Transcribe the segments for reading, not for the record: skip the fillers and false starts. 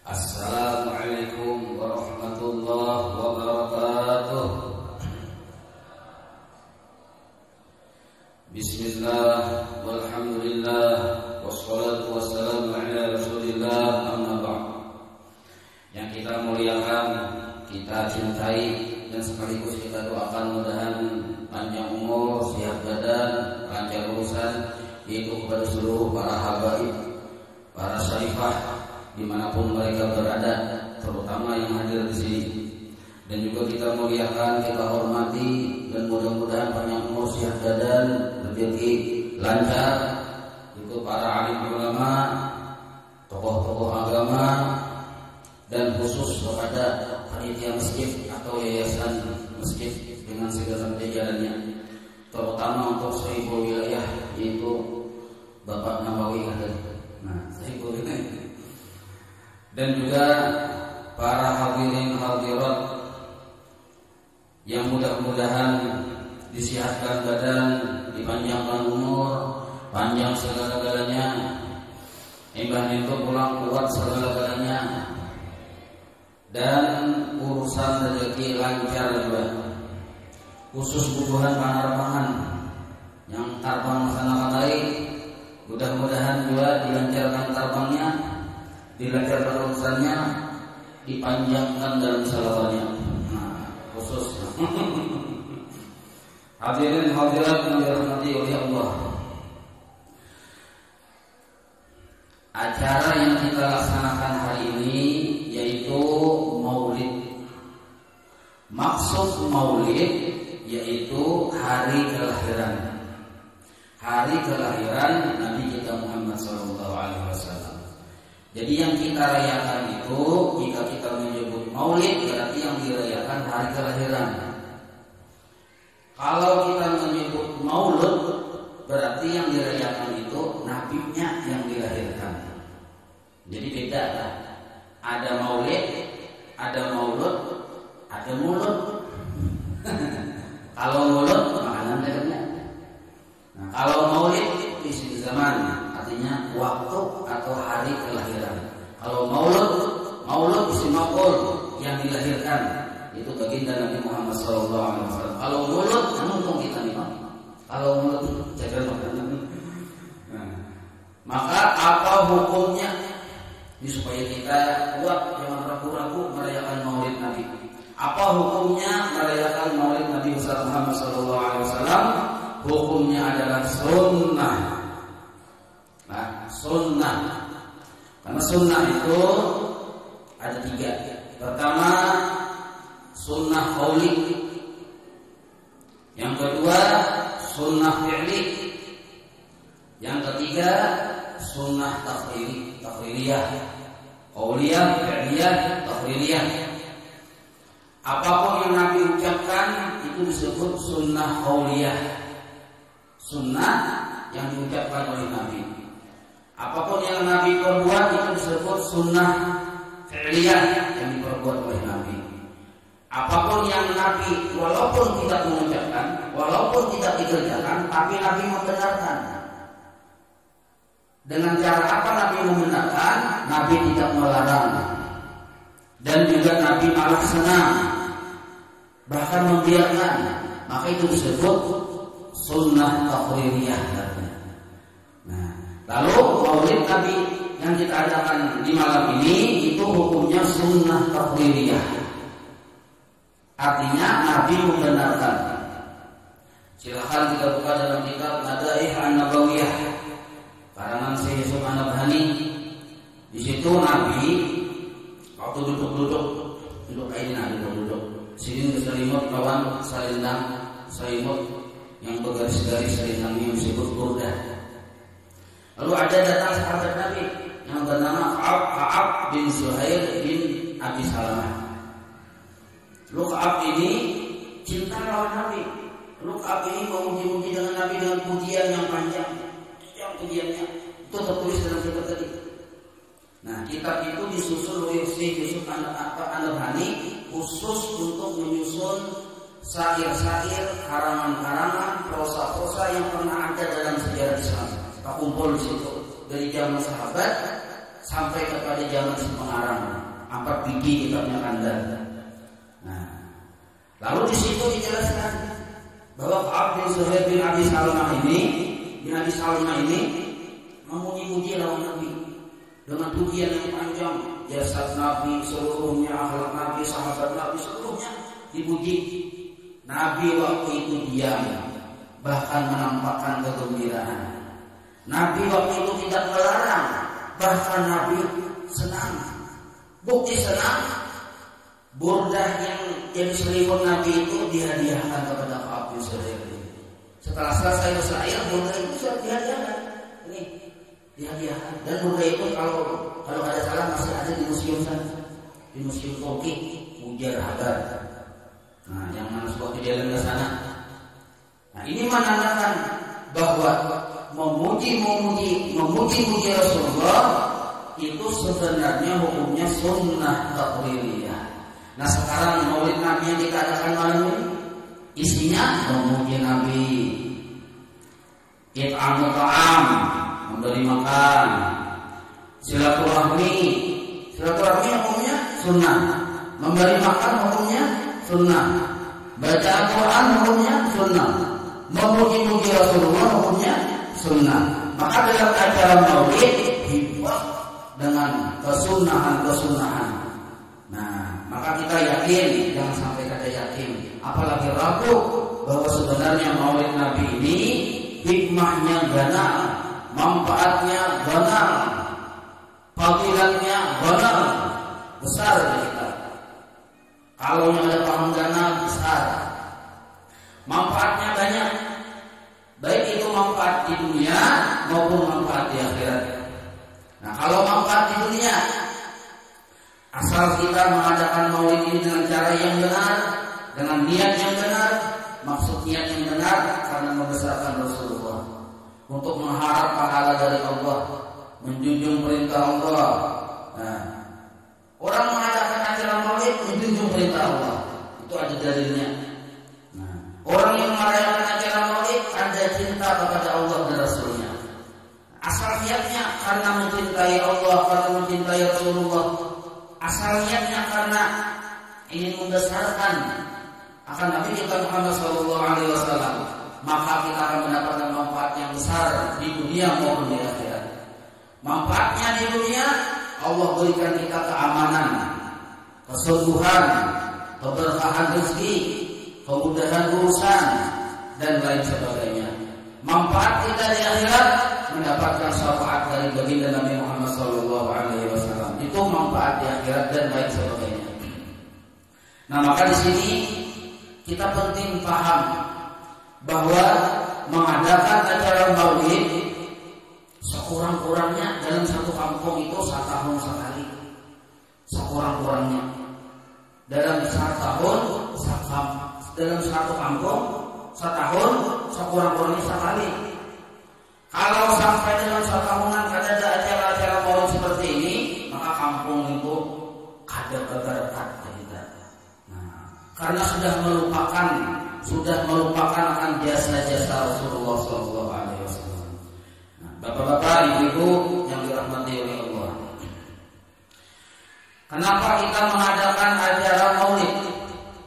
Assalamualaikum warahmatullahi wabarakatuh. Bismillah, walhamdulillah, wassalatu wassalamu ala rasulillah, amma ba'd. Yang kita muliakan, kita cintai, dan sekaligus kita doakan mudahan panjang umur, sehat badan, lancar urusan, yaitu kepada seluruh para habaib, para syarifah dimanapun mereka berada, terutama yang hadir di sini. Dan juga kita muliakan, kita hormati, dan mudah-mudahan panjang umur, sehat badan, rezeki lancar. Itu para alim ulama, tokoh-tokoh agama, dan khusus kepada panitia masjid atau yayasan masjid dengan segala jajarannya, terutama untuk Sahibul Wilayah, yaitu Bapak Nawawi hadir. Nah, Sahibul Wilayah. Dan juga para hadirin hadirat yang mudah-mudahan disihatkan badan, dipanjangkan umur, panjang segala-galanya, imbah itu pulang kuat segala-galanya, dan urusan rezeki lancar juga. Khusus butuhan penerbangan yang terbang sana kemari, mudah-mudahan juga dilancarkan terbangnya, dilancarkan urusannya, dipanjangkan dalam salamannya. Nah, khusus hadirin hadirat yang dirahmati oleh Allah, acara yang kita laksanakan hari ini yaitu Maulid. Maksud Maulid yaitu hari kelahiran Nabi kita Muhammad SAW. Jadi yang kita rayakan itu, jika kita menyebut Maulid, berarti yang dirayakan hari kelahiran. Kalau kita menyebut Maulud, berarti yang dirayakan itu nabinya yang dilahirkan. Jadi beda lah. Ada Maulid, ada Maulud, ada Mulud. Kalau Mulud makanan dekatnya. Nah, kalau Maulid isim zaman, artinya waktu atau hari kelahiran. Kalau Maulud isim maf'ul, yang dilahirkan. Itu baginda Nabi Muhammad SAW. Kalau Mulud, untung kita nih Pak. Kalau Mulud jaga makanan. Nah, maka apa hukumnya? Ini supaya kita kuat, jangan ragu-ragu merayakan Maulid Nabi. Apa hukumnya merayakan Maulid Nabi Muhammad SAW? Hukumnya adalah sunnah. Nah, sunnah. Karena sunnah itu ada 3. Pertama, sunnah qauli. Yang kedua, sunnah fi'li. Yang ketiga, sunnah takririyah. Qauliyah, fi'liyah, takririyah. Apapun yang Nabi ucapkan itu disebut sunnah qauliyah. Sunnah yang diucapkan oleh Nabi. Apapun yang Nabi perbuat itu disebut sunnah fi'liyah yang diperbuat oleh Nabi. Apapun yang Nabi walaupun tidak mengucapkan, walaupun tidak dikerjakan, tapi Nabi membenarkan. Dengan cara apa Nabi membenarkan? Nabi tidak melarang, dan juga Nabi malah senang, bahkan membiarkan. Maka itu disebut sunnah takririyah. Nah, lalu Maulid Nabi yang kita adakan di malam ini itu hukumnya sunnah takririyah. Artinya Nabi membenarkan. Silakan kita buka dalam kitab Nadaih An-Nabawiyah karangan Syekh Yusuf An-Nabhani. Di situ Nabi waktu duduk kayak ini, duduk. Sini keselimut kawan salindang selimut yang bergaris-garis selindangnya disebut burdah. Lalu ada datang sahabat Nabi yang bernama Ka'ab bin Zuhair bin Abi Salamah. Lalu Ka'ab ini cinta lawan Nabi. Lalu Ka'ab ini memuji-muji dengan Nabi dengan pujian yang panjang. Yang pujiannya itu tertulis dalam kitab tadi. Nah, kitab itu disusun oleh Syekh Yusuf An-Nabhani khusus untuk menyusun syair-syair, karangan-karangan, prosa-prosa yang pernah ada dalam sejarah Islam. Kita kumpul di situ dari zaman sahabat sampai kepada zaman si pengarang 4 biji kitabnya Kandar. Nah, lalu di situ dijelaskan bahwa Ka'ab bin Zuhair bin Abi Salmah ini memuji-muji lawan Nabi dengan pujian yang panjang, jasad Nabi seluruhnya, akhlak Nabi, sahabat Nabi seluruhnya dipuji. Nabi waktu itu diam, bahkan menampakkan kegembiraan. Nabi waktu itu tidak melarang, bahkan Nabi senang. Bukti senang, burdah yang jadi selimut Nabi itu dihadiahkan kepada Ka'ab bin Zuhair. Setelah selesai bersair, burdah itu sudah dihadiahkan. Ini dihadiahkan. Dan burdah itu kalau ada salah masih ada di museum sana, di museum Turki, Mujar Hagar. Nah, yang mana sebuah kejadian ke sana. Nah, ini menandakan bahwa memuji Rasulullah itu sebenarnya hukumnya sunnah taqririyah. Nah, sekarang maulid Nabi yang kita adakan malam ini isinya memuji Nabi, it'amul ta'am, memberi makan, silaturahmi hukumnya sunnah, memberi makan hukumnya sunnah, baca Al-Quran hukumnya sunnah, memuji Rasulullah hukumnya sunnah. Maka dalam acara maulid hibah dengan kesunahan. Nah, maka kita yakin, jangan sampai kada yakin, apalagi ragu bahwa sebenarnya maulid Nabi ini hikmahnya benar, manfaatnya benar, fadilatnya benar, besar bagi kita. Kalau yang ada paham benar besar, manfaatnya banyak, baik itu manfaat di dunia maupun manfaat di akhirat. Nah, kalau manfaat di dunia, asal kita mengadakan maulid ini dengan cara yang benar, dengan niat yang benar, maksud niat yang benar karena membesarkan Rasulullah, untuk mengharap pahala dari Allah, menjunjung perintah Allah. Nah, orang mengadakan acara maulid menjunjung perintah Allah, itu ada dalilnya. Nah, orang yang merayakan acara maulid ada cinta kepada Allah dan Rasulnya. Asal niatnya karena mencintai Allah, karena mencintai Rasulullah. Asal niatnya karena ingin membesarkan akan Nabi kita Muhammad SAW, maka kita akan mendapatkan manfaat yang besar di dunia maupun di akhirat. Manfaatnya di dunia, Allah berikan kita keamanan, kesembuhan, keberkahan rezeki, kemudahan urusan, dan lain sebagainya. Manfaat kita di akhirat, mendapatkan syafaat dari baginda Nabi Muhammad SAW. Itu manfaat di akhirat dan lain sebagainya. Nah, maka di sini kita penting paham bahwa mengadakan acara maulid sekurang-kurangnya dalam satu kampung itu 1 tahun sekali. Sekurang-kurangnya dalam 1 tahun, dalam satu kampung 1 tahun sekurang-kurangnya sekali. Kalau sampai dalam 1 tahunan kada ada acara-acara maulid seperti ini, maka kampung itu kada berkat kita. Nah, karena sudah melupakan akan jasa-jasa Rasulullah SAW. Nah, bapak-bapak, ibu-ibu yang dirahmati oleh Allah, kenapa kita mengadakan acara maulid?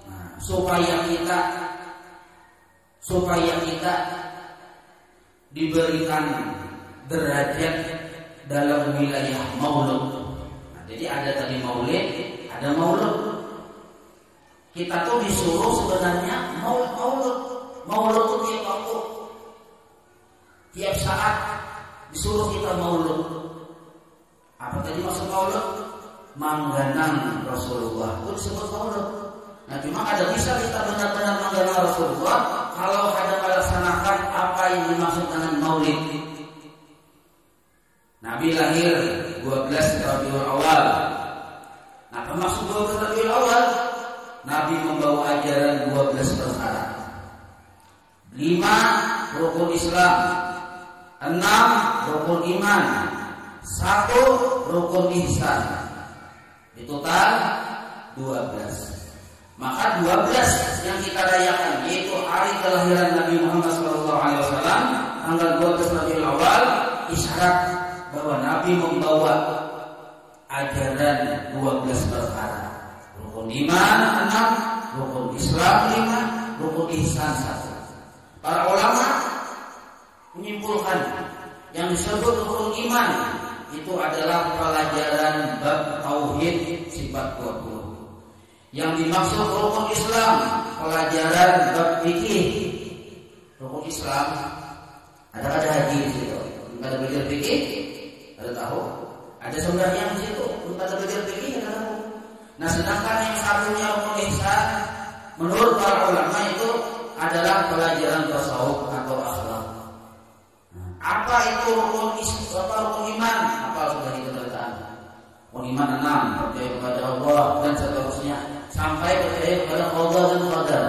Nah, supaya kita diberikan derajat dalam wilayah maulud. Nah, jadi ada tadi maulid, ada maulud. Kita tuh disuruh sebenarnya maulud itu tiap waktu, tiap saat disuruh kita maulud. Apa tadi maksud maulud? Mangganan Rasulullah itu disebut maulud. Nah, cuma ada bisa kita benar-benar mengganang Rasulullah kalau ada melaksanakan apa yang dimaksud dengan maulid. Nabi lahir 12 Rabiul Awal. Nah, apa maksud 12 Rabiul Awal? Nabi membawa ajaran 12 perkara. 5 rukun Islam, 6 rukun iman, 1 rukun ihsan. Di total 12. Maka 12 yang kita rayakan yaitu hari kelahiran Nabi Muhammad SAW, tanggal 12 Rabiul Awal, isyarat bahwa Nabi membawa ajaran 12 perkara. Rukun iman 6, rukun Islam 5, rukun ihsan 1. Para ulama menyimpulkan yang disebut rukun iman itu adalah pelajaran bab tauhid sifat 20. Yang dimaksud rukun Islam pelajaran bab fikih. Rukun Islam ada haji di situ. Ada belajar fikih, ada tahu. Ada sembahyang di situ. Ada belajar fikih, ada tahu. Nah, sedangkan yang satunya rukun ihsan menurut para ulama itu adalah pelajaran tasawuf atau akhlak. Apa itu rukun iman? Apa sudah kita tertahan? Rukun iman 6, percaya kepada Allah dan seterusnya sampai percaya kepada qada dan qadar.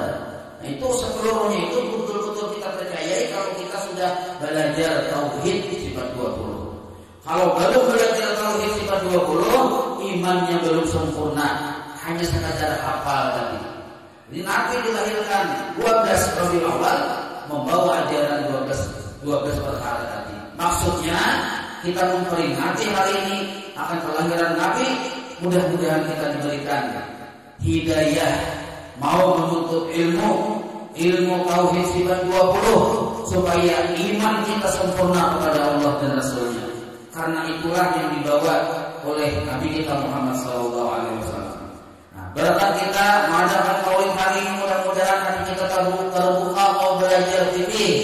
Nah, itu seluruhnya itu betul-betul kita percayai kalau kita sudah belajar tauhid sifat 20. Kalau belum belajar tauhid sifat 20, imannya belum sempurna, hanya sekadar hafal tadi. Jadi Nabi dilahirkan 12 Rabiul Awal membawa ajaran 12 perkara tadi. Maksudnya kita memperingati hari ini akan kelahiran Nabi. Mudah-mudahan kita diberikan hidayah mau menuntut ilmu tauhid sifat 20 supaya iman kita sempurna kepada Allah dan Rasulnya. Karena itulah yang dibawa oleh Nabi kita Muhammad SAW. Nah, berkat kita mengadakan maulid hari ini, mudah-mudahan hati kita terbuka mau belajar fikih,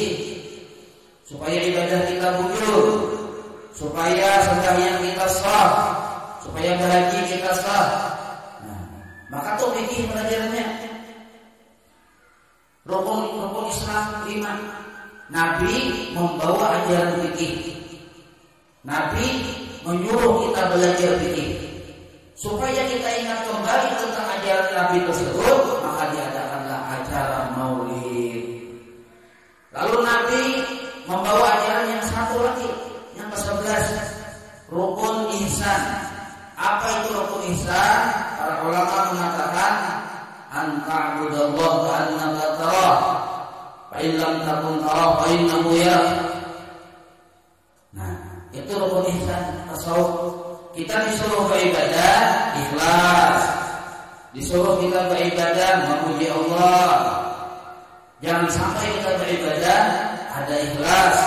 supaya ibadah kita bujur, supaya sembahyang kita sah, supaya berhaji kita sah. Nah, maka tuh fikih belajarnya. Rukun Islam 5. Nabi membawa ajaran fikih. Nabi menyuruh kita belajar fikih. Supaya kita ingat kembali tentang ajaran Nabi tersebut, maka diadakanlah acara maulid. Lalu Nabi membawa ajaran yang satu lagi, yang ke-11, rukun ihsan. Apa itu rukun ihsan? Para ulama mengatakan anta'budallaha ka'annaka tarah, fa in lam takun tarah fa innahu yarak. Nah, itu rukun ihsan tasawuf. Kita disuruh beribadah ikhlas, disuruh kita beribadah memuji Allah. Jangan sampai kita beribadah ada ikhlas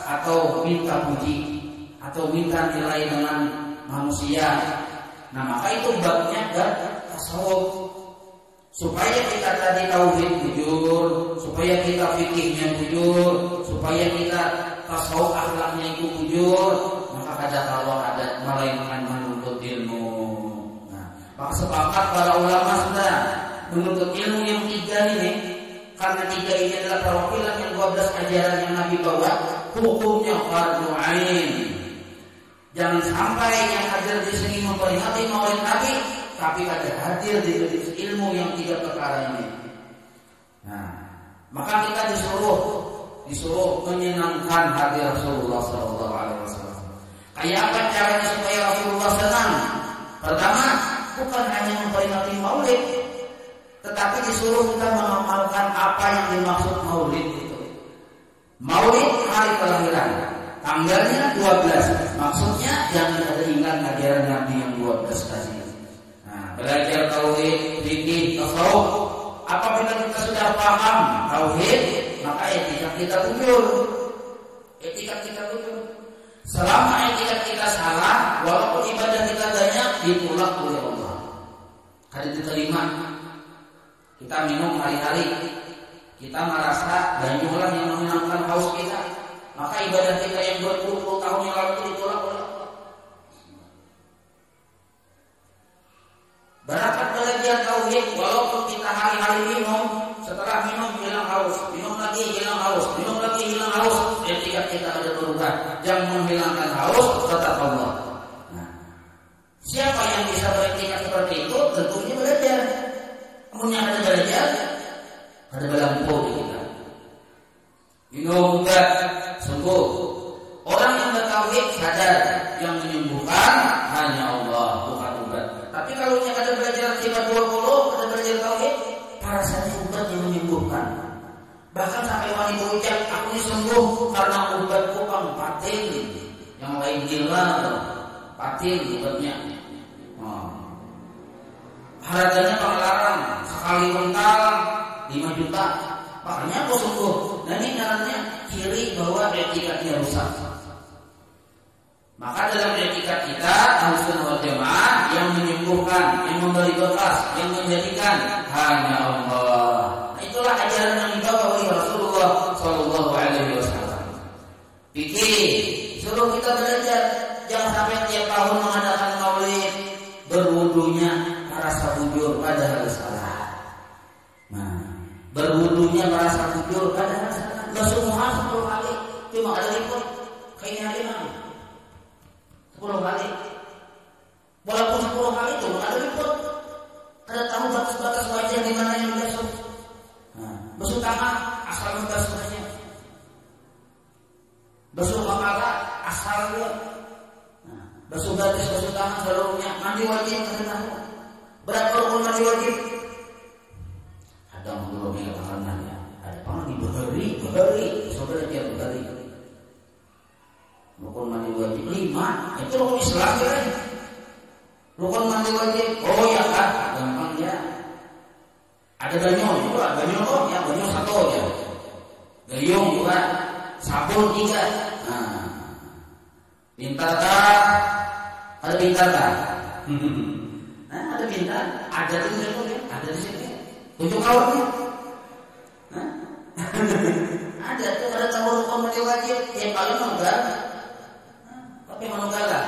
atau minta puji atau minta nilai dengan manusia. Nah, maka itu babnya dan tasawuf. Supaya kita tadi tauhid bujur, supaya kita fikihnya bujur, supaya kita tasawuf akhlaknya itu bujur, maka ada kalau ada melainkan menuntut ilmu. Nah, maka sepakat para ulama sudah menuntut ilmu yang 3 ini, karena 3 ini adalah perwakilan yang 12 ajaran yang Nabi bawa, hukumnya fardhu ain. Jangan sampai yang hadir di sini memperingati maulid Nabi, tapi ada hadir di majelis ilmu yang 3 perkara ini. Nah, maka kita disuruh menyenangkan hati Rasulullah SAW. Kayak apa caranya supaya Rasulullah senang? Pertama, bukan hanya memperingati maulid, tetapi disuruh kita mengamalkan apa yang dimaksud maulid itu. Maulid hari kelahiran, tanggalnya 12. Maksudnya jangan ada ingat ajaran Nabi yang 12 tadi. Nah, belajar tauhid, fikih, tasawuf. Apabila kita sudah paham tauhid, maka etikat kita bujur. Selama etikat kita salah, walaupun ibadah kita banyak, ditolak oleh Allah. Kada diterima. Kita minum hari-hari, kita merasa banyulah yang menyenangkan haus kita, maka ibadah kita yang 20 tahun yang lalu itu ditolak oleh Allah. Berangkat belajar tauhid, walaupun kita hari-hari minum, setelah minum hilang haus, minum lagi hilang haus, minum lagi hilang haus, etikat kita ada berubah. Yang menghilangkan haus tetap Allah. Nah, siapa yang bisa beretikat seperti itu? Tentunya belajar. Namun yang ada belajar, ada belampu di kita. Minum obat sembuh. Orang yang bertauhid sadar yang menyembuhkan hanya Allah, bukan obat. Tapi kalau yang ada belajar sifat 20, ada belajar tauhid, para saja obat yang menyembuhkan. Bahkan sampai wanita ucap, aku ini sembuh karena obatku kan patil. Yang lain gila, patil obatnya. harganya pengelarang sekali mental 5 juta. Makanya kok sungguh. Dan ini namanya ciri bahwa etikatnya rusak. Maka dalam etikat kita Ahlussunnah wal Jamaah yang menyembuhkan, yang memberi bekas, yang menjadikan hanya Allah. Nah, itulah ajaran yang dibawa oleh Rasulullah Shallallahu Alaihi Wasallam. Pikir, suruh kita belajar. Jangan sampai tiap tahun mengadakan maulid berwudunya merasa bujur padahal salah. Nah, berwudunya merasa bujur padahal salah. Rasulullah 10 kali cuma ada liput kayak ini mah 10 kali. Walaupun 10 kali itu ada liput. Ada tahu batas-batas wajah di mana yang basuh. Nah, basuh tangan asal basuhnya. Basuh kepala asal dia. Nah, basuh batis, basuh tangan seluruhnya. Mandi wajib kena. Berapa rukun mandi wajib? Ada menurunnya tangannya. Ada pangan di behari. Saudara dia behari. Rukun mandi wajib 5. Itu rukun Islam kan? Rukun mandi wajib. Oh ya kan, gampang ya. Ada ganyong juga, ganyong kok ya, ganyong 1 ya. Gayung juga, sabun 3. Nah, pintar tak? Ada pintar tak? Nah, ada pintar. Ada di sini ya, ada di sini. Tunjuk awalnya. Nah, ada tuh ada tahu rukun mandi wajib. Yang paling enggak. Tapi menunggalah.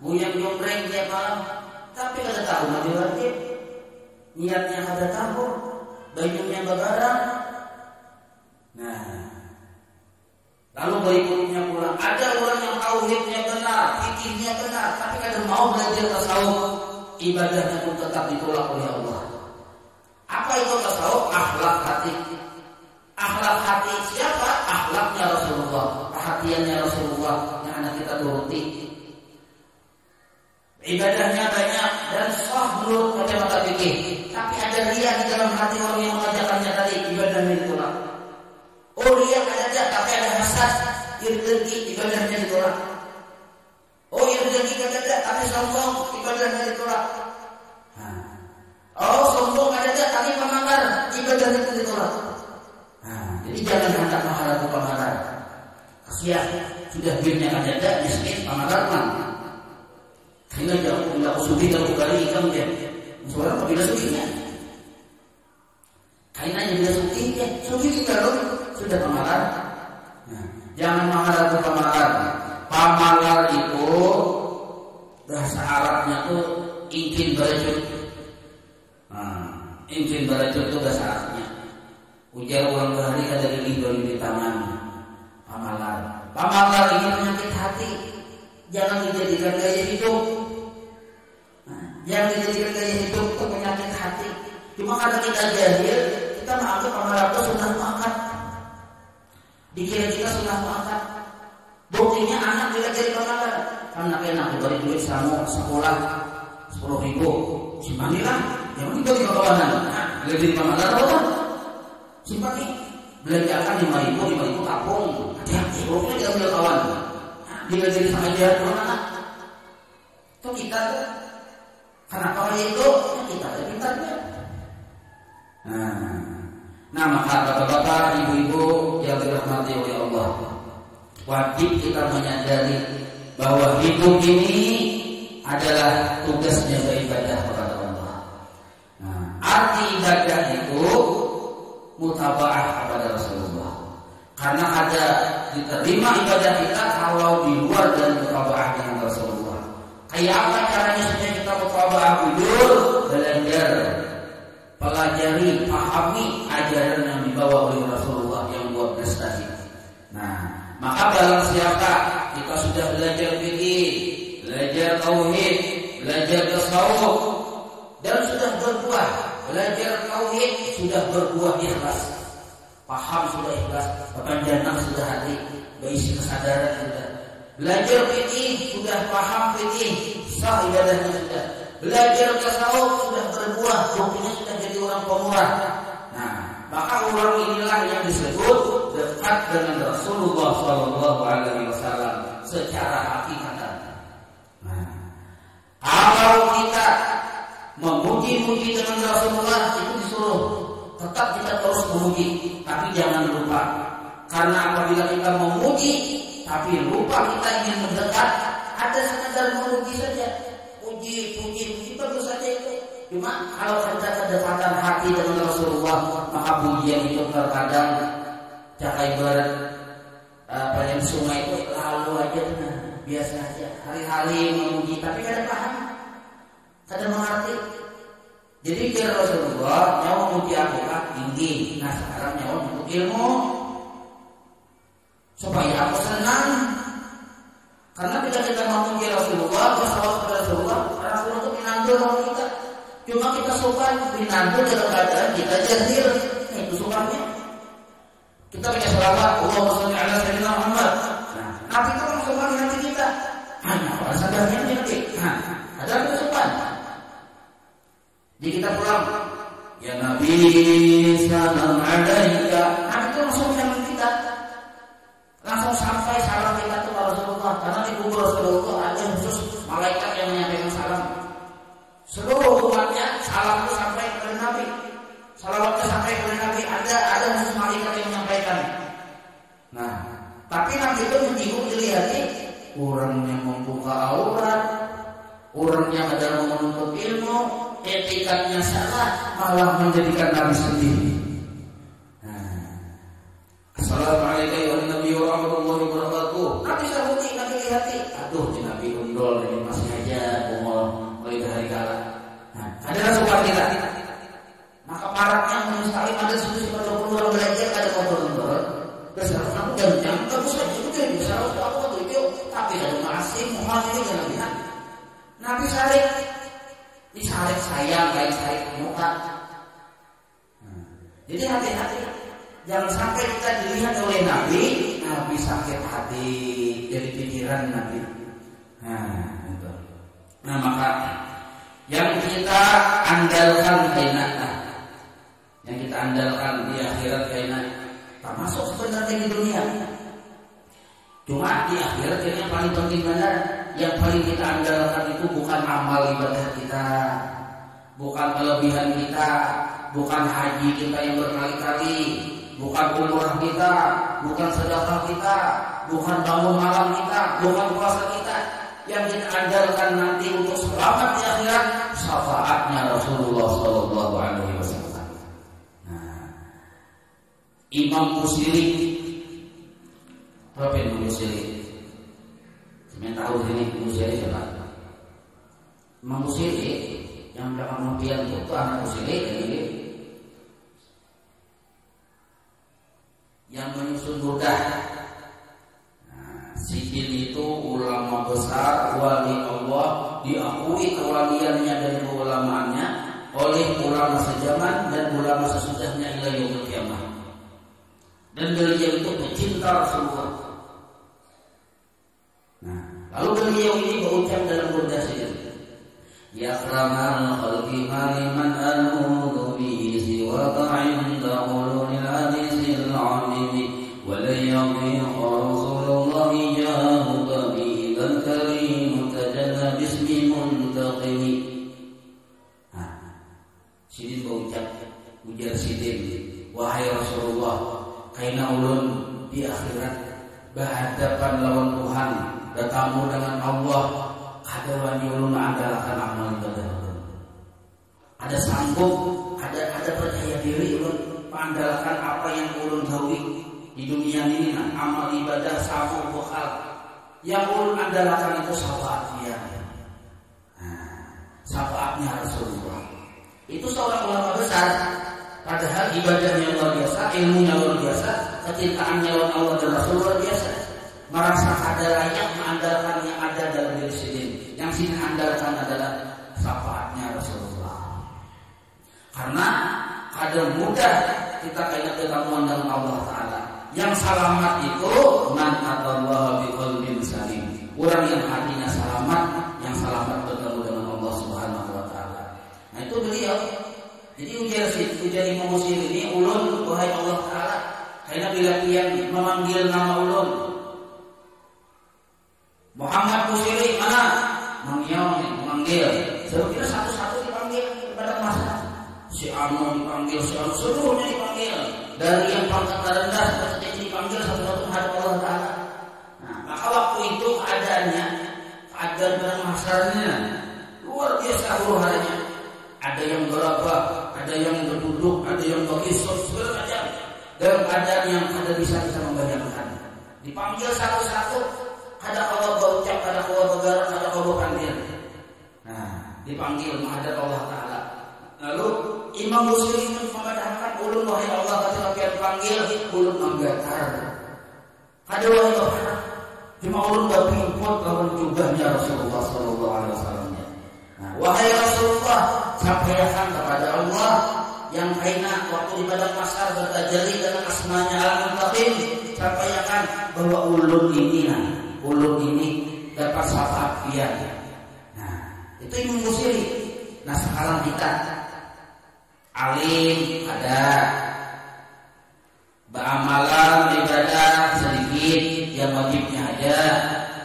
Buyang jombreng tiap malam. Tapi kada tahu mandi wajib. Niatnya kada tahu. Bajunya begarang. Nah, lalu berikutnya pula ada orang yang tauhidnya benar, fikihnya benar, tapi kada mau belajar tasawuf. Ibadahnya pun tetap ditolak oleh Allah. Apa itu tasawuf? Akhlak hati. Akhlak hati siapa? Akhlaknya Rasulullah, perhatiannya Rasulullah yang anak kita turuti. Ibadahnya banyak dan sah menurut kacamata fikih, tapi ada riya di dalam hati orang yang mengajarkannya tadi, ibadahnya ditolak. Oh riya ada, tapi ada hasad, iri, ibadahnya ditolak. Oh iri ada, tapi sombong, ibadahnya ditolak. Oh sombong ada, tapi pemamer, ibadahnya ditolak. Jadi jangan hendak mengharap pemamer. Kasihan, sudah birnya ada, miskin, pemamer man. Karena jauh tidak usubi kalau kembali ikan dia. Seorang tidak sukinya. Karena yang tidak sukinya, suki kita loh sudah pemalar. Nah, jangan mengarah ke pemalar. Pamalar itu bahasa Arabnya tuh ingin berajut. Ingin berajut itu bahasa Arabnya. Ujar uang bahari ada di tangan. Pamalar. Pamalar ini menyakit hati. Jangan dijadikan gaya hidup. Yang dijadikan gaya hidup itu penyakit hati. Cuma karena kita jahil, kita menganggap pemalar itu sunnah muakkad. Dikira kita sunnah muakkad. Buktinya anak tidak jadi pemalar. Karena enak diberi duit sekolah 10.000. Simpanilah, yang penting bagi kawanan. Bila jadi pemalar apa? Simpani. Belanjakan 5.000 tapung. Hati-hati, rupanya dia ambil kawan. Dia jadi sangat jahat mana? Itu kita tuh. Kenapa itu? Kita ada pintarnya. Nah maka bapak-bapak, ibu-ibu yang dirahmati oleh Allah, wajib kita menyadari bahwa hidup ini adalah tugasnya beribadah kepada Allah. Arti ibadah itu mutabaah kepada Rasulullah. Karena ada diterima ibadah kita kalau di luar dari mutabaah dengan Rasulullah. Kayak apa caranya supaya kita mutabaah jujur, belajar, pelajari, pahami ajaran yang dibawa oleh Rasulullah yang 12 tadi. Nah, maka dalam siapa kita sudah belajar fikih, belajar tauhid, belajar tasawuf, dan sudah berbuah, belajar tauhid sudah berbuah ikhlas. Paham sudah ikhlas, kepanjangan sudah hati, berisi kesadaran sudah. Belajar fikih sudah paham fikih, sah ibadahnya sudah. Belajar tasawuf sudah berbuah, buktinya sudah jadi orang pemurah. Nah, maka orang inilah yang disebut dekat dengan Rasulullah Shallallahu Alaihi Wasallam secara hakikatan. Nah, kalau kita memuji-muji dengan Rasulullah itu disuruh. Tetap kita terus memuji, tapi jangan lupa. Karena apabila kita memuji, tapi lupa kita ingin mendekat, ada sekadar memuji saja. Puji bagus saja itu. Cuma kalau ada kedekatan hati dengan Rasulullah, maka pujian itu terkadang cakai ibarat yang sungai itu lalu aja, biasa aja. Hari-hari memuji, tapi kada paham, kada mengerti. Jadi kira Rasulullah nyawa memuji aku tinggi. Nah sekarang nyawa menuntut ilmu supaya aku senang. Karena bila kita memuji Rasulullah, bersalawat kepada Rasulullah itu menandul kalau kita. Cuma kita suka menandul dalam keadaan kita jahil. Itu sukanya. Kita punya salawat, Allahumma shalli ala sayyidina Muhammad. Nah, Nabi itu langsung di hati kita. Hanya orang sadarnya nanti. Nah, ada kesukaan. Jadi kita pulang, ya Nabi salam alaika. Nabi itu langsung dengan kita. Langsung sampai salam kita kepada Rasulullah. Karena di kubur Rasulullah ada khusus malaikat yang menyampaikan salam. Seluruh umatnya salam itu sampai kepada Nabi. Salawatnya sampai kepada Nabi. Ada khusus malaikat yang menyampaikan. Nah, tapi Nabi itu menyinggung diri hati. Orang yang membuka aurat, orang yang ada menuntut ilmu, etikanya salah, malah menjadikan Nabi sendiri. Assalamualaikum warahmatullahi wabarakatuh. Nabi sahuti, Nabi lihati. Aduh, Nabi undol ini masih aja umur hari kala. Nah, adalah sopan kita. Maka paraknya menyesali ada selisih pada orang belajar ada kotor undol. Besar kamu jangan kamu saja itu besar aku itu tapi ada masih Muhammad ini jangan lihat. Nabi sarik disarik sayang kayak sarik muka. Jadi hati-hati. Jangan sampai kita dilihat oleh Nabi sakit hati, jadi pikiran Nabi. Itu. Nah maka yang kita andalkan yang kita andalkan di akhirat termasuk sebenarnya di dunia. Cuma di akhirat yang paling penting benar, yang paling kita andalkan itu bukan amal ibadah kita, bukan kelebihan kita, bukan haji kita yang berkali-kali. Bukan umrah kita, bukan sedekah kita, bukan bangun malam kita, bukan puasa kita. Yang kita andalkan nanti untuk selamat di akhirat, syafaatnya Rasulullah Sallallahu Alaihi Wasallam. Nah, Imam Busiri, berapa Imam Busiri? Saya tahu ini Busiri siapa? Imam Busiri yang belakang mobil itu anak Busiri ini. Yang menyusun Burdah. Sidin itu ulama besar, wali Allah, diakui kewaliannya dan keulamaannya oleh ulama sejaman dan ulama sesudahnya ila yaumil qiyamah. Dan beliau itu pecinta Rasulullah. Nah, lalu beliau ini berucap dalam Burdah Sidin, ya akramal khalqi man anudu bihi siwa ta'inda ulul hadisil alimi wa la yadhiq Rasulullah jahuka bi dan karim tajalla bismi muntaqimi. Sidin berucap, ujar Sidin, wahai Rasulullah, kaina ulun di akhirat berhadapan lawan Tuhan, bertemu dengan Allah. Ada wani ulun andalkan amal ibadah. Ada sanggup, ada percaya diri ulun andalkan apa yang ulun tahu di dunia ini, amal ibadah safu bekal. Yang ulun andalkan itu syafaatnya. Syafaatnya Rasulullah. Itu seorang ulama besar. Padahal ibadahnya luar biasa, ilmunya luar biasa, kecintaannya Allah dan Rasul luar biasa. Merasa ada layak mengandalkan yang ada dalam diri Sidin. Yang Sidin andalkan adalah syafaatnya Rasulullah. Karena ada mudah kita kena ketemuan dengan Allah Ta'ala. Yang selamat itu man atallaha biqalbin salim. Orang yang hatinya selamat, yang selamat bertemu dengan Allah Subhanahu wa Ta'ala. Nah itu beliau. Jadi ujar Imam Busiri ini ulun wahai Allah Ta'ala. Karena bila yang memanggil nama ulun Muhammad Busiri mana? Manggil. Sebab kita satu-satu dipanggil. Anu dipanggil, si Anu seluruhnya dipanggil. Dari yang pangkat terendah sampai dipanggil satu-satu menghadap Allah Ta'ala. Nah, maka waktu itu keadaannya, keadaan pada masanya luar biasa huru haranya. Ada yang gerabah, ada yang berduduk, ada yang berkisah, segala macam. Dalam keadaan yang kada bisa membayangkan. Dipanggil satu-satu, kada Allah berucap, kada Allah bergerak, kada Allah panggil. Nah, dipanggil menghadap Allah Ta'ala. Lalu Imam Busiri memadamkan ulun wahai Allah ketika dia dipanggil, ulun menggetar. Kada wahai Allah, cuma ulun dah pimput lawan jubahnya Rasulullah Sallallahu Alaihi Wasallam. Nah, wahai Rasulullah, sampaikan kepada Allah yang kaina waktu di padang mahsyar bertajali dengan asmanya Al-Muttaqin, sampaikan bahwa ulun ini dapat syafaat dia. Nah, itu Imam Busiri. Nah, sekarang kita alim ada, beramalan ibadah sedikit, yang wajibnya aja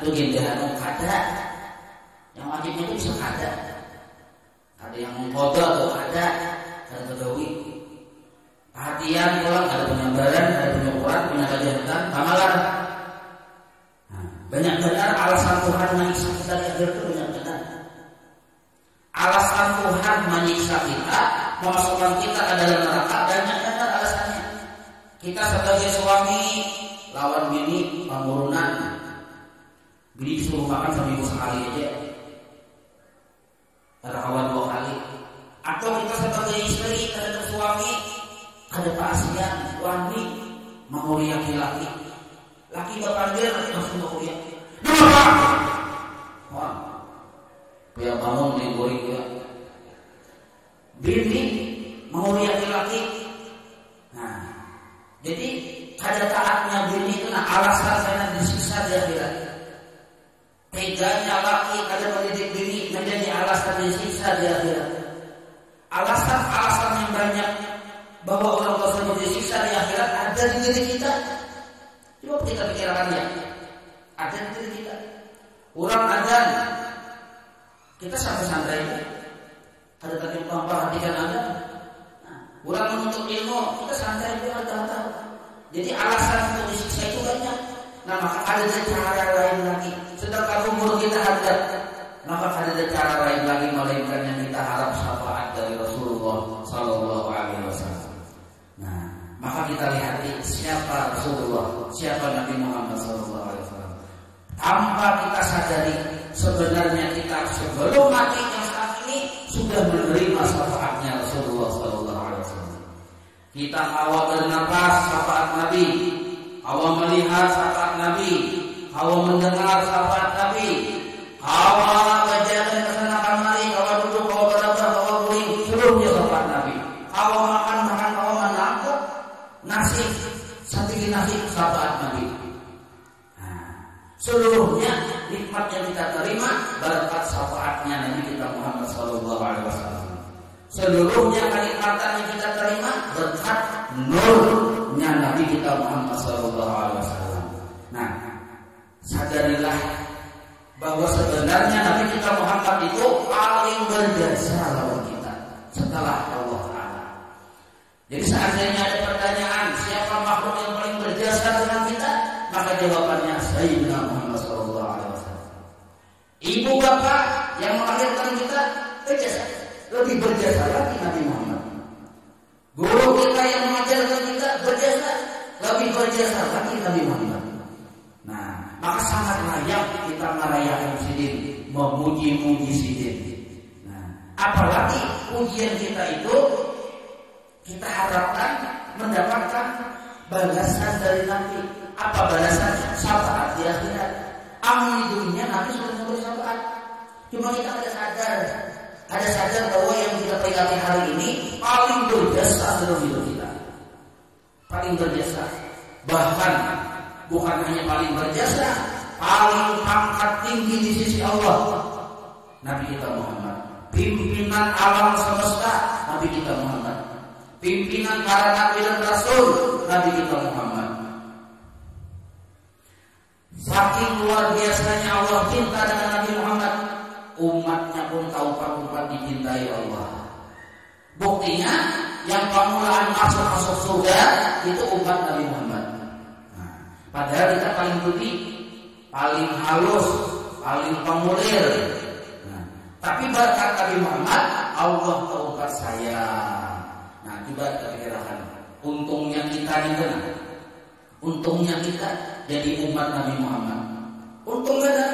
itu gendahanu kada, yang wajibnya itu bisa kada, ada yang mengkodok atau kada tergawi, perhatian pulang ada penyabaran, ada penyukuran, punya kejahatan, amalan. Nah, banyak benar alasan Tuhan menyiksa kita di akhir itu banyak benar. Alasan Tuhan menyiksa kita, memasukkan kita ke dalam neraka, banyak benar alasannya. Kita sebagai suami lawan bini pengurunan, bini disuruh makan seminggu sekali aja, terkawan 2 kali. Atau kita sebagai istri terhadap suami ada keasian, wangi menguri laki-laki, laki berpanggil langsung menguri. Wah, biar bangun menguri dia. Bini menguri laki-laki. Nah, jadi ada taatnya bini itu alasan saya disiksa di akhirat. Teganya laki kada mendidik bini menjadi alasan disiksa di akhirat. Alasan-alasan yang banyak bahwa orang tersebut disiksa di akhirat ada di diri kita. Coba kita pikirkan ya, ada di diri kita. Orang azan, kita santai-santai. Ada tapi memperhatikan azan. Nah, orang menuntut ilmu, kita santai juga tahu. Jadi alasan untuk disiksa itu banyak. Nah, maka ada cara lain lagi. Sedangkan umur kita ada, maka ada cara lain lagi melainkan yang kita harap syafaat dari Rasulullah Sallallahu Alaihi Wasallam. Nah, maka kita lihat siapa Rasulullah, siapa Nabi Muhammad Sallallahu Alaihi Wasallam. Tanpa kita sadari, sebenarnya kita sebelum mati yang saat ini sudah menerima syafaatnya Rasulullah Sallallahu Alaihi Wasallam. Kita awal bernapas syafaat Nabi, awal melihat syafaat Nabi, awal mendengar syafaat Nabi, awal berjalan ke sana kemari, awal duduk, awal berdabar, awal guling, seluruhnya syafaat Nabi. Awal makan, awal menangkap nasi, sampai nasi syafaat Nabi. Seluruhnya nikmat yang kita terima berkat syafaatnya Nabi kita Muhammad Sallallahu Alaihi Wasallam. Seluruhnya kenikmatan yang kita terima berkat nurnya Nabi kita Muhammad Sallallahu Alaihi Wasallam. Nah, sadarilah bahwa sebenarnya Nabi kita Muhammad itu paling berjasa lawan kita setelah Allah Taala. Jadi seandainya ada pertanyaan siapa makhluk yang paling berjasa dengan kita, maka jawabannya Sayyidina Muhammad Sallallahu Alaihi Wasallam. Ibu bapak yang melahirkan kita berjasa, lebih berjasa lagi Nabi Muhammad. Guru kita yang mengajarkan kita berjasa, lebih berjasa lagi Nabi Muhammad. Nah, maka sangat layak kita merayakan Sidin, memuji-muji Sidin. Nah, apalagi ujian kita itu kita harapkan mendapatkan balasan dari Nabi. Apa balasan? Syafaat di akhirat. Amin di dunia Nabi sudah memberi syafaat. Cuma kita ada sadar bahwa yang kita peringati hari ini paling berjasa dalam hidup kita. Paling berjasa. Bahkan bukan hanya paling berjasa, paling pangkat tinggi di sisi Allah. Nabi kita Muhammad, pimpinan alam semesta, Nabi kita Muhammad, pimpinan para nabi dan rasul, Nabi kita Muhammad. Saking luar biasanya Allah cinta dengan Nabi Muhammad, umatnya pun tahu pak dicintai Allah. Buktinya yang permulaan masuk surga itu umat Nabi Muhammad. Nah, padahal kita paling putih, paling halus, paling pemulir. Nah, tapi berkat Nabi Muhammad Allah taubat saya. Nah, coba kita pikirkan. Untungnya kita gitu. Untungnya kita jadi umat Nabi Muhammad. Untungnya dah.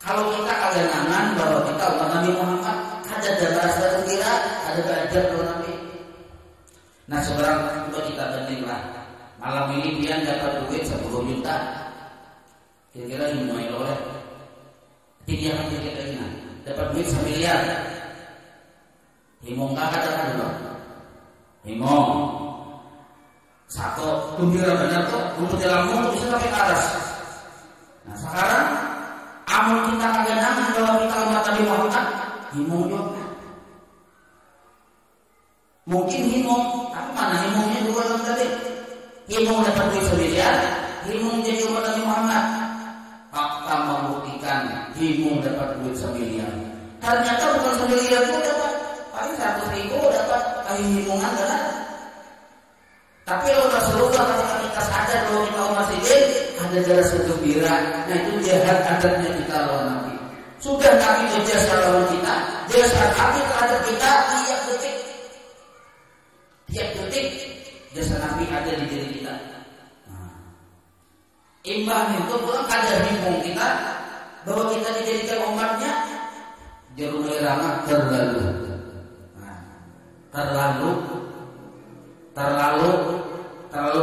Kalau kita kagenangan bahwa kita umat Nabi Muhammad, ada darah kira, ada belajar dari Nabi. Nah, sekarang coba kita bandinglah. Malam ini dia dapat duit 10 juta. Kira-kira ini mau oleh. Dia akan kira-kira ini. Dapat duit 1 miliar. Himong kakak ada dulu. Himong. Satu gembira benar tuh untuk lambung bisa sampai ke atas. Nah, sekarang amun kita kagenangan bahwa kita umat Nabi Muhammad, himong juga. Mungkin himong, tapi mana himongnya dua orang tadi? Himong dapat duit 1 miliar, himong jadi umat Nabi Muhammad. Fakta membuktikan himong dapat duit 1 miliar. Ternyata bukan 1 miliar itu dapat paling 100.000 dapat himongan kan? Tapi kalau Rasulullah ketika kita sadar bahwa kita umat Islam ada jalan segembira, nah itu jahat adatnya kita lawan Nabi. Sudah Nabi berjasa lawan kita, jasa Nabi terhadap kita tiap detik. Tiap detik jasa Nabi ada di diri kita. Nah, imbang itu pulang kadar himbang kita bahwa kita dijadikan umatnya jarum irama terlalu. Nah, terlalu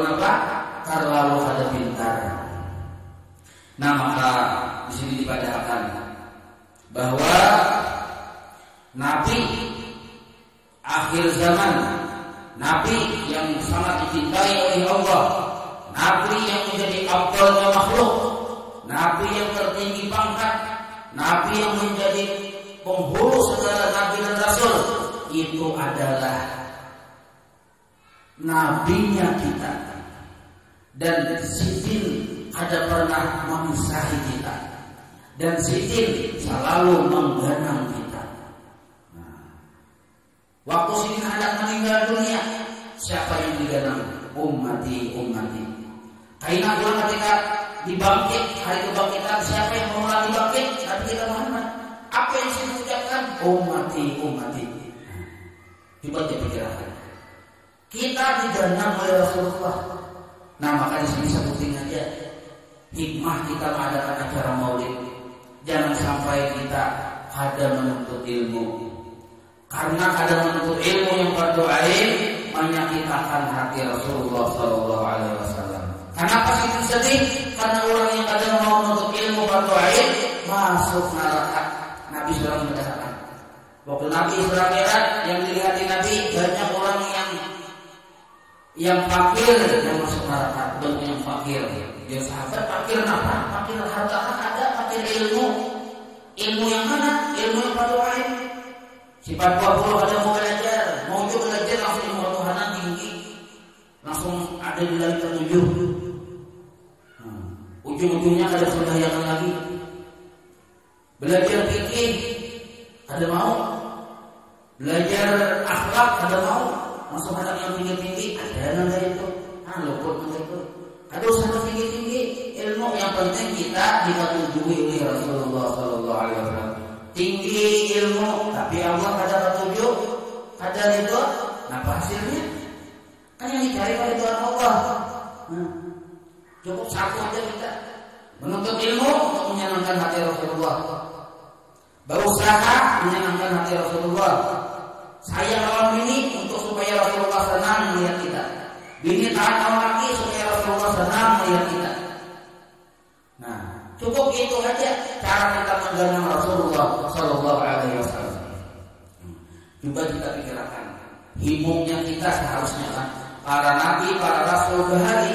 apa? Terlalu ada pintar. Nah, maka di sini dipadahkan bahwa Nabi akhir zaman, Nabi yang sangat dicintai oleh Allah, Nabi yang menjadi afdalnya makhluk, Nabi yang tertinggi pangkat, Nabi yang menjadi penghulu segala Nabi dan Rasul, itu adalah nabinya kita. Dan Sidin ada pernah memisahi kita, dan Sidin selalu mengganang kita. Nah, waktu Sidin hendak meninggal dunia, siapa yang diganang? Ummati. Karena bulan ketika dibangkit, hari kebangkitan, siapa yang mengulang dibangkit? Nabi kita Muhammad. Apa yang Sidin ucapkan? Ummati. Coba dipikirkan. Kita diganang oleh Rasulullah. Nah, maka di sini sebutin aja hikmah kita mengadakan acara Maulid. Jangan sampai kita ada menuntut ilmu. Karena ada menuntut ilmu yang fardu ain menyakitkan hati Rasulullah sallallahu alaihi wasallam. Kenapa sih sedih? Karena orang yang kadang mau menuntut ilmu fardu ain masuk neraka. Nabi SAW mengatakan, waktu Nabi Isra Mi'raj yang dilihat di Nabi banyak orang yang fakir yang masuk neraka, banyak yang fakir. Ya sahabat, fakir apa? Fakir harta ada, fakir ilmu. Ilmu yang mana? Ilmu yang fardu ain. Sifat 20 ada mau belajar, mau juga belajar langsung ilmu Tuhanan tinggi, langsung ada di langit ketujuh. Ujung-ujungnya ada sembahyang lagi. Belajar fikih, ada mau? Belajar akhlak, ada mau? Masuk anak yang tinggi-tinggi, ada nanda itu. Luput nanda itu. Ada usaha tinggi-tinggi, ilmu yang penting kita dikatujui oleh Rasulullah sallallahu alaihi wasallam. Tinggi ilmu, tapi Allah ada petunjuk, ada ridho. Nah, hasilnya kan yang dicari oleh Tuhan Allah. Cukup satu aja kita menuntut ilmu untuk menyenangkan hati Rasulullah, berusaha menyenangkan hati Rasulullah. Saya malam ini untuk supaya Rasulullah senang melihat kita. Bini tahan malam lagi supaya Rasulullah senang melihat kita. Nah, cukup itu aja cara kita mengganang Rasulullah sallallahu alaihi wasallam. Coba kita pikirkan, himungnya kita seharusnya kan para nabi, para rasul bahari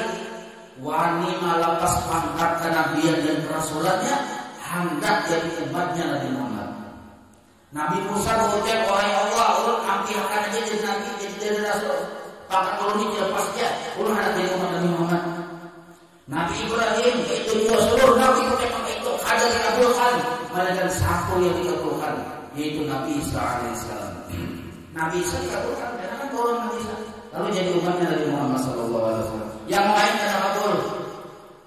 wani malapas pangkat kenabian dan kerasulannya hendak jadi umatnya Nabi Muhammad. Nabi Musa berucap, wahai Allah, ulun ampiakan aja jadi nabi, jadi rasul. Pangkat ulun ini tidak pas aja, ulun hendak jadi umat Nabi Muhammad. Nabi Ibrahim itu juga seluruh nabi itu ada dikabulkan, melainkan satu yang dikabulkan, yaitu Nabi Isa alaihissalam. Nabi Isa dikabulkan karena kan turun Nabi Isa. Lalu jadi umatnya Nabi Muhammad SAW. Yang lain tidak kabul.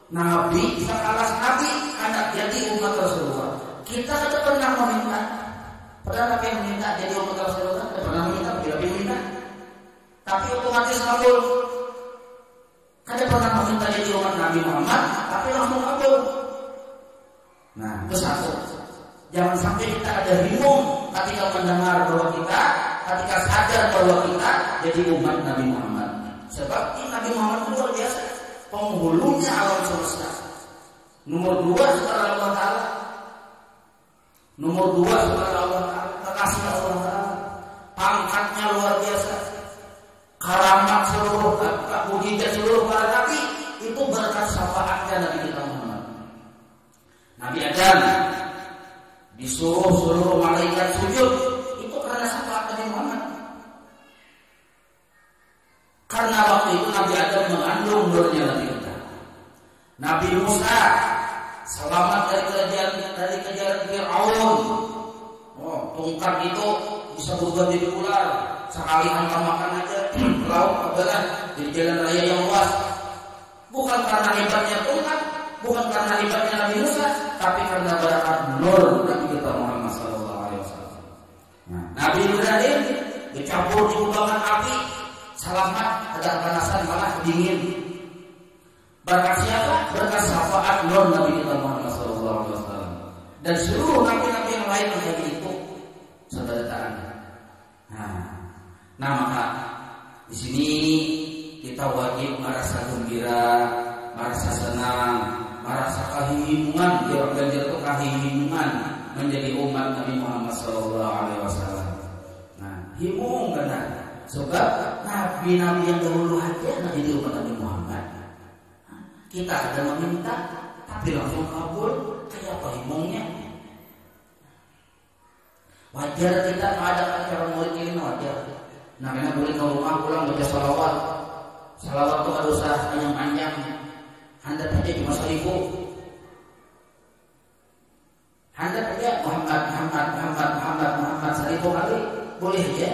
Nabi Isa kalah Nabi anak jadi umat Rasulullah. Kita tidak pernah meminta. Pernah Nabi yang meminta jadi umat Rasulullah? Tidak pernah meminta, tidak meminta. Tapi otomatis kabul. Kada pernah meminta jadi umat Nabi Muhammad, tapi langsung kabul. Nah, itu satu. Jangan sampai kita ada bingung ketika mendengar bahwa ketika sadar bahwa kita jadi umat Nabi Muhammad. Sebab ini Nabi Muhammad itu luar biasa, penghulunya alam semesta. Nomor 2 setelah Allah Ta'ala. Nomor 2 setelah Allah Ta'ala, kekasih Allah Ta'ala. Pangkatnya luar biasa. Karamat seluruh, mujizat seluruh para nabi itu berkat syafaatnya Nabi kita Muhammad. Nabi Adam disuruh seluruh malaikat sujud itu karena syafaat Nabi Muhammad. Karena waktu itu Nabi Adam mengandung nurnya Nabi kita. Nabi Musa selamat dari kejaran Fir'aun. Tongkat itu bisa berubah jadi ular. Sekali hantam makan aja lauk apalah di jalan raya yang luas. Bukan karena hebatnya tongkat, bukan karena hebatnya Nabi Musa, tapi karena berkat nur Nabi kita Muhammad SAW. Nah, Nabi Ibrahim dicampur di kubangan api, selamat, ada kepanasan malah dingin. Berkat siapa? Berkat syafaat nur Nabi kita Muhammad SAW. Dan seluruh nabi-nabi yang lain menjadi itu saudara. Nah maka di sini kita wajib merasa gembira, merasa senang, merasa kehimungan. Dia ganjil itu kehimungan menjadi umat Nabi Muhammad SAW. Nah, himung benar. Sebab nabi-nabi yang dahulu aja jadi umat Nabi Muhammad. Kita ada meminta, tapi langsung kabul. Kayak apa himungnya? Wajar kita mengadakan cara murid ini wajar. Nah, karena boleh ke rumah pulang baca salawat. Salawat itu ada usaha panjang-panjang. Handap aja cuma 1000. Handap aja Muhammad 1000 kali. Boleh aja.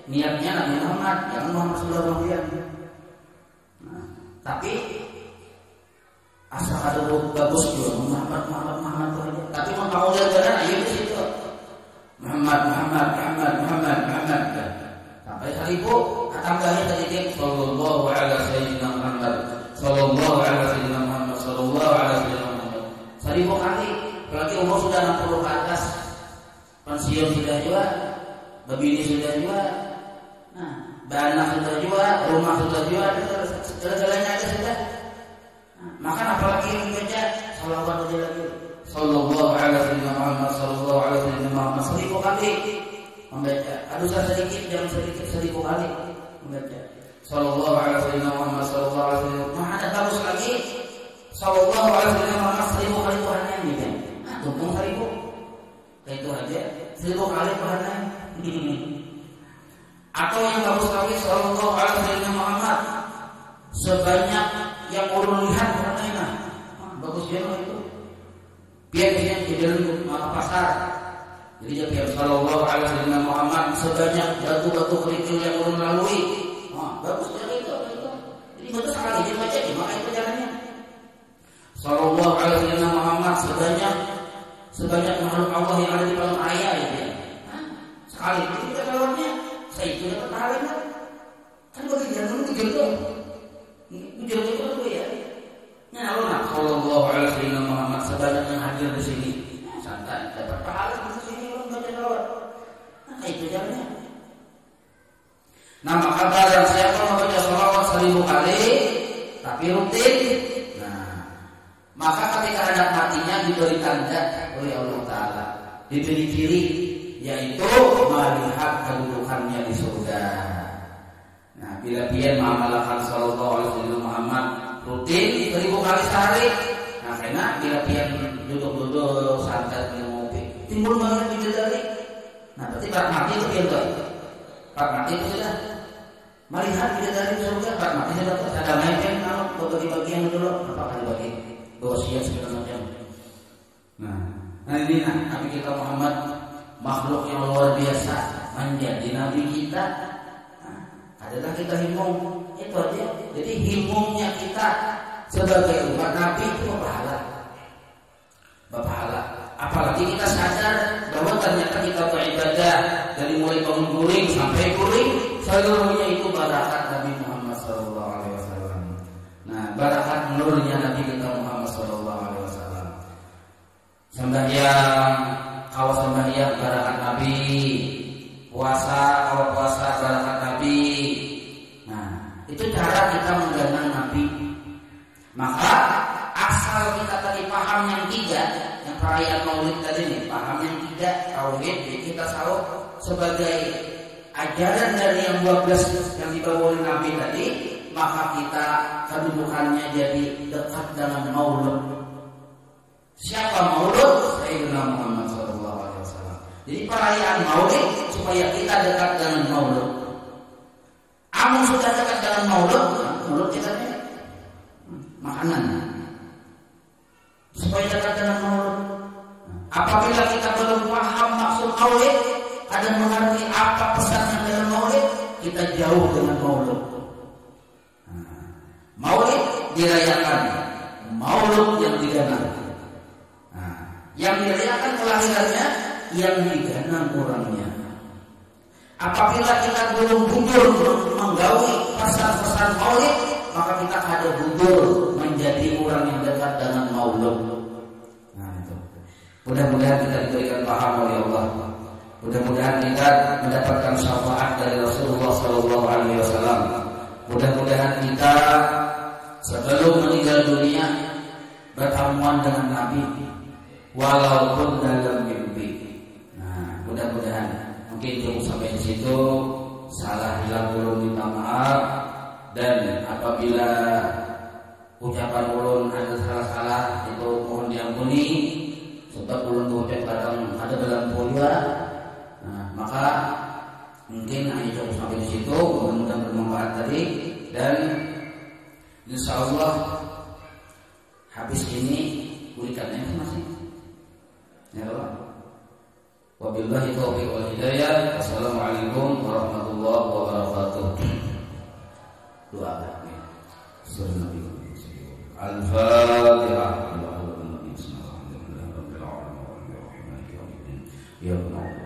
Niatnya Nabi Muhammad, jangan Muhammad sallallahu alaihi wasallam. Nah, tapi asal ada bagus juga Muhammad itu aja. Tapi mau kamu lihat benar ayo di situ. Muhammad. Sampai 1000 tambahnya tadi dia sallallahu alaihi sayyidina Muhammad sallallahu alaihi sayyidina Muhammad sallallahu alaihi sayyidina Muhammad 1000 kali. Apalagi umur sudah 60 ke atas, pensiun sudah juga, babini sudah juga, nah anak sudah juga, rumah sudah juga, segala-galanya ada sudah. Maka apalagi membaca salawat aja lagi sallallahu alaihi sayyidina Muhammad sallallahu alaihi sayyidina Muhammad 1000 kali membaca. Aduh sedikit, jangan sedikit 1000 kali membaca sallallahu alaihi sayyidina Muhammad sallallahu alaihi wasallam. Nah, ada bagus lagi sallallahu alaihi sayyidina Muhammad 1000 kali Tuhannya gitu. Nah, tumpung 1000. Kayak itu aja 1000 kali Tuhannya. Atau yang bagus lagi sallallahu alaihi sayyidina Muhammad sebanyak yang ulun lihat Tuhannya. Bagus juga itu. Biar di dalam pasar. Jadi dia biar sallallahu alaihi wasallam Muhammad sebanyak batu-batu kerikil yang ulun lalui. Bagus sekali itu. Jadi betul sekali dia baca di mana perjalanannya. Sallallahu alaihi wasallam Muhammad sebanyak makhluk Allah yang ada di dalam raya itu. Sekali itu kita lawannya. Saya itu dapat pahalanya. Kan bagi jangan itu dong. Itu dulu ya. Nah, Allah sallallahu alaihi wasallam Muhammad sebanyak yang hadir di sini. Santai dapat pahala di sini orang baca salawat. Nah, itu jalannya. Nah, maka barang siapa membaca salawat 1000 kali tapi rutin, nah, maka ketika hendak matinya diberi tanda oleh Allah Ta'ala, diberi ciri, yaitu melihat kedudukannya di surga. Nah, bila dia mengamalkan sallallahu alaihi wasallam Muhammad rutin 1000 kali sehari, nah karena bila dia duduk-duduk santai minum kopi, timbul banyak bidadari. Nah, berarti pak mati itu dia pak mati itu sudah melihat bidadari di surga. Pak mati sudah ada main kalau bagi-bagian dulu, apakah dibagi wasiat segala macam. Nah ini Nabi kita Muhammad makhluk yang luar biasa. menjadi nabi kita, adalah kita himung. Itu aja. Jadi himungnya kita sebagai umat nabi itu berpahala. Apalagi kita sadar bahwa ternyata kita beribadah dari mulai bangun guring sampai guring seluruhnya itu barakat Nabi Muhammad SAW. Nah, barakat nurnya Nabi kita Muhammad SAW. Sembahyang, kalau sembahyang barakat Nabi, puasa, kalau puasa barakat Nabi. Nah, itu cara kita menggenang Nabi. Maka asal kita tadi paham yang tiga, yang perayaan Maulid tadi nih, paham yang tiga tauhid, kita tahu sebagai ajaran dari yang 12 yang dibawa oleh Nabi tadi, maka kita kedudukannya jadi dekat dengan Maulid. Siapa Maulid? Sayyidina Muhammad SAW. Jadi perayaan Maulid supaya kita dekat dengan Maulid. Amun sudah dekat dengan Maulid, Maulid kita makanan supaya dekat dengan Maulid. Apabila kita belum paham maksud Maulid, ada mengerti apa pesannya dalam Maulid, kita jauh dengan Maulid. Maulid dirayakan, Maulid yang diganang. Yang dirayakan kelahirannya, yang diganang orangnya. Apabila kita belum bujur menggaui pesan-pesan Maulid, maka kita ada bujur menjadi orang yang dekat dengan Maulid. Nah, itu. Mudah-mudahan kita diberikan paham oleh Allah. Mudah-mudahan kita mendapatkan syafaat dari Rasulullah SAW. Mudah-mudahan kita sebelum meninggal dunia bertemuan dengan Nabi, walaupun dalam mimpi. Nah, mudah-mudahan mungkin cukup sampai di situ. Salah hilang belum minta maaf. Dan apabila ucapan ulun ada salah-salah itu mohon diampuni. Sebab ulun berucap kadang ada dalam juga. Nah, maka mungkin hanya cukup sampai di situ. Mudah-mudahan bermanfaat tadi. Dan insya Allah habis ini berikannya masih. Ya Allah. Wabillahi taufiq wal hidayah. Wassalamualaikum warahmatullahi wabarakatuh. Doa Al-Fatihah. Ya Allah.